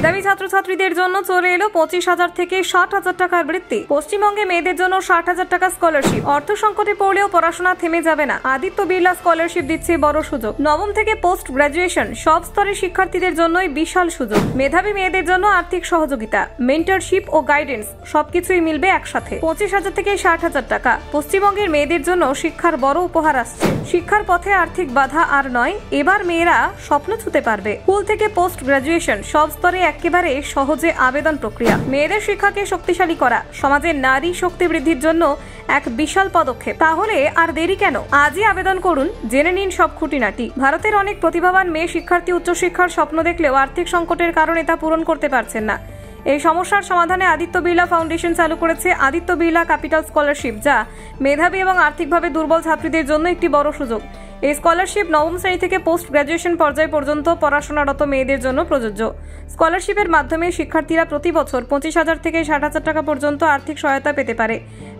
মেধাবী ছাত্রছাত্রীদের জন্য চলে এলো 25,000 থেকে 60,000 টাকার বৃত্তি। পশ্চিমবঙ্গে মেয়েদের জন্য 60,000 টাকা স্কলারশিপ। অর্থ সংকটে পড়লেও পড়াশোনা থেমে যাবে না। আদিত্য বিড়লা স্কলারশিপ দিচ্ছে বড় সুযোগ। নবম থেকে পোস্ট গ্রাজুয়েশন সব স্তরের শিক্ষার্থীদের জন্যই বিশাল সুযোগ। মেধাবী মেয়েদের জন্য আর্থিক সহযোগিতা, মেন্টরশিপ ও গাইডেন্স সবকিছুই মিলবে একসাথে। 25,000 থেকে 60,000 টাকা। পশ্চিমবঙ্গের মেয়েদের জন্য শিক্ষার বড় উপহার আসছে। শিক্ষার পথে আর্থিক বাধা আর নয়, এবার মেয়েরা স্বপ্ন ছুঁতে পারবে। স্কুল থেকে পোস্ট গ্রাজুয়েশন সব স্তরে একেবারে সহজে আবেদন প্রক্রিয়া। মেয়েদের শিক্ষাকে শক্তিশালী করা সমাজের নারী শক্তি বৃদ্ধির জন্য এক বিশাল পদক্ষেপ। তাহলে আর দেরি কেন? আজই আবেদন করুন, জেনে নিন সব খুঁটিনাটি। ভারতের অনেক প্রতিভাবান মেয়ে শিক্ষার্থী উচ্চশিক্ষার স্বপ্ন দেখলেও আর্থিক সংকটের কারণে তা পূরণ করতে পারছেন না। এই সমস্যার সমাধানে আদিত্য বিড়লা ফাউন্ডেশন চালু করেছে আদিত্য বিড়লা ক্যাপিটাল স্কলারশিপ, যা মেধাবী এবং আর্থিকভাবে দুর্বল ছাত্রীদের জন্য একটি বড় সুযোগ। এই স্কলারশিপ নবম শ্রেণী থেকে পোস্ট গ্রাজুয়েশন পর্যায় পর্যন্ত পড়াশোনারত মেয়েদের জন্য প্রযোজ্য। স্কলারশিপের মাধ্যমে শিক্ষার্থীরা প্রতি বছর 25,000 থেকে 60,000 টাকা পর্যন্ত আর্থিক সহায়তা পেতে পারে,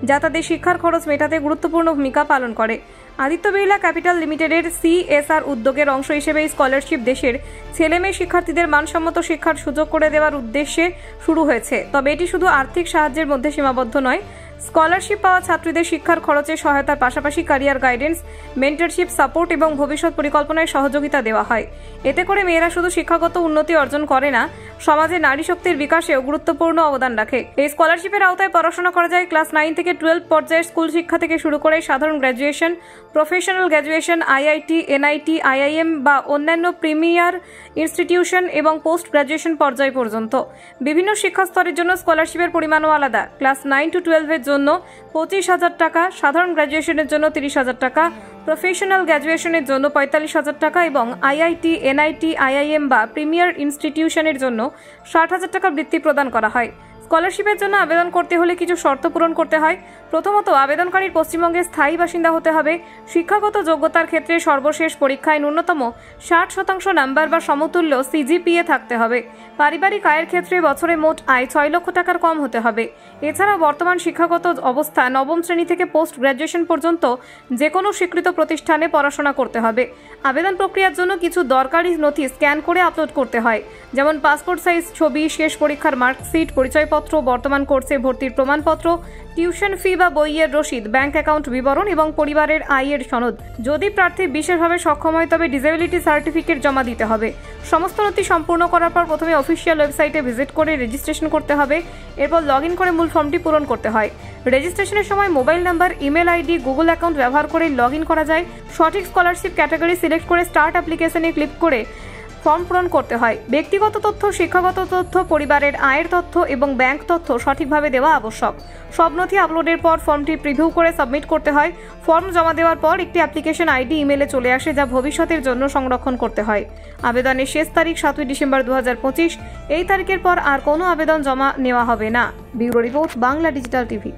যা তাদের শিক্ষার খরচ মেটাতে গুরুত্বপূর্ণ ভূমিকা পালন করে। আদিত্য বিড়লা ক্যাপিটাল লিমিটেডের CSR উদ্যোগের অংশ হিসেবে এই স্কলারশিপ দেশের ছেলেমেয়ে শিক্ষার্থীদের মানসম্মত শিক্ষার সুযোগ করে দেওয়ার উদ্দেশ্যে শুরু হয়েছে। তবে এটি শুধু আর্থিক সাহায্যের মধ্যে সীমাবদ্ধ নয়। স্কলারশিপ পাওয়া ছাত্রীদের শিক্ষার খরচে সহায়তার পাশাপাশি ক্যারিয়ার গাইডেন্স, মেন্টরশিপ সাপোর্ট এবং ভবিষ্যৎ পরিকল্পনায় সহযোগিতা দেওয়া হয়। এতে করে মেয়েরা শুধু শিক্ষাগত উন্নতি অর্জন করে না, সমাজে নারী শক্তির বিকাশেও গুরুত্বপূর্ণ অবদান রাখে। এই স্কলারশিপের আওতায় পড়াশোনা করা যায় ক্লাস 9 থেকে 12 পর্যায়ের স্কুল শিক্ষা থেকে শুরু করে সাধারণ graduation, professional graduation, IIT, NIT, IIM বা অন্যান্য প্রিমিয়ার ইনস্টিটিউশন এবং পোস্ট গ্র্যাজুয়েশন পর্যায় পর্যন্ত। বিভিন্ন শিক্ষা স্তরের জন্য স্কলারশিপের পরিমাণও আলাদা। ক্লাস 9 to 12 এর জন্য 25,000 টাকা, সাধারণ গ্র্যাজুয়েশনের জন্য 30,000 টাকা, প্রফেশনাল গ্র্যাজুয়েশনের জন্য 45,000 টাকা এবং IIT, NIT, IIM বা প্রিমিয়ার ইনস্টিটিউশনের জন্য 60,000 টাকা বৃত্তি প্রদান করা হয়। স্কলারশিপের জন্য আবেদন করতে হলে কিছু শর্ত পূরণ করতে হয়। প্রথমত, আবেদনকারীর পশ্চিমবঙ্গের স্থায়ী বাসিন্দা হতে হবে। শিক্ষাগত যোগ্যতার ক্ষেত্রে সর্বশেষ পরীক্ষায় ন্যূনতম 60% নাম্বার বা সমতুল্য CGPA থাকতে হবে। পারিবারিক আয়ের ক্ষেত্রে বছরে মোট আয় 6 লক্ষ টাকার কম হতে হবে। এছাড়াও বর্তমান শিক্ষাগত অবস্থা নবম শ্রেণী থেকে পোস্ট গ্র্যাজুয়েশন পর্যন্ত যে কোনো স্বীকৃত প্রতিষ্ঠানে পড়াশোনা করতে হবে। আবেদন প্রক্রিয়ার জন্য কিছু দরকারি নথি স্ক্যান করে আপলোড করতে হয়, যেমন পাসপোর্ট সাইজ ছবি, শেষ পরীক্ষার মার্কশিট, পরিচয়পত্র, বর্তমান কোর্সে ভর্তির প্রমাণপত্র, টিউশন ফি বা বইয়ের রসিদ, ব্যাংক অ্যাকাউন্ট বিবরণ এবং পরিবারের আয়ের সনদ। যদি প্রার্থী বিশেষভাবে সক্ষম হয় তবে ডিসেবিলিটি সার্টিফিকেট জমা দিতে হবে। সমস্ত নথি সম্পূর্ণ করার পর প্রথমে অফিসিয়াল ওয়েবসাইটে ভিজিট করে রেজিস্ট্রেশন করতে হবে। এরপর লগইন করে মূল ফর্মটি পূরণ করতে হয়। রেজিস্ট্রেশনের সময় mobile number, email ID, Google account ব্যবহার করে লগইন করা যায়। সঠিক স্কলারশিপ ক্যাটাগরি সিলেক্ট করে স্টার্ট অ্যাপ্লিকেশনে ক্লিক করে ফর্ম পূরণ করতে হয়। ব্যক্তিগত তথ্য, শিক্ষাগত তথ্য, পরিবারের আয়ের তথ্য এবং ব্যাংক তথ্য সঠিকভাবে দেওয়া আবশ্যক। সব নথি আপলোডের পর ফর্মটি প্রিভিউ করে সাবমিট করতে হয়। ফর্ম জমা দেওয়ার পর একটি অ্যাপ্লিকেশন আইডি ইমেলে চলে আসে, যা ভবিষ্যতের জন্য সংরক্ষণ করতে হয়। আবেদনের শেষ তারিখ 7 ডিসেম্বর 2025। এই তারিখের পর আর কোনো আবেদন জমা নেওয়া হবে না। Bureau report, Bangla digital TV.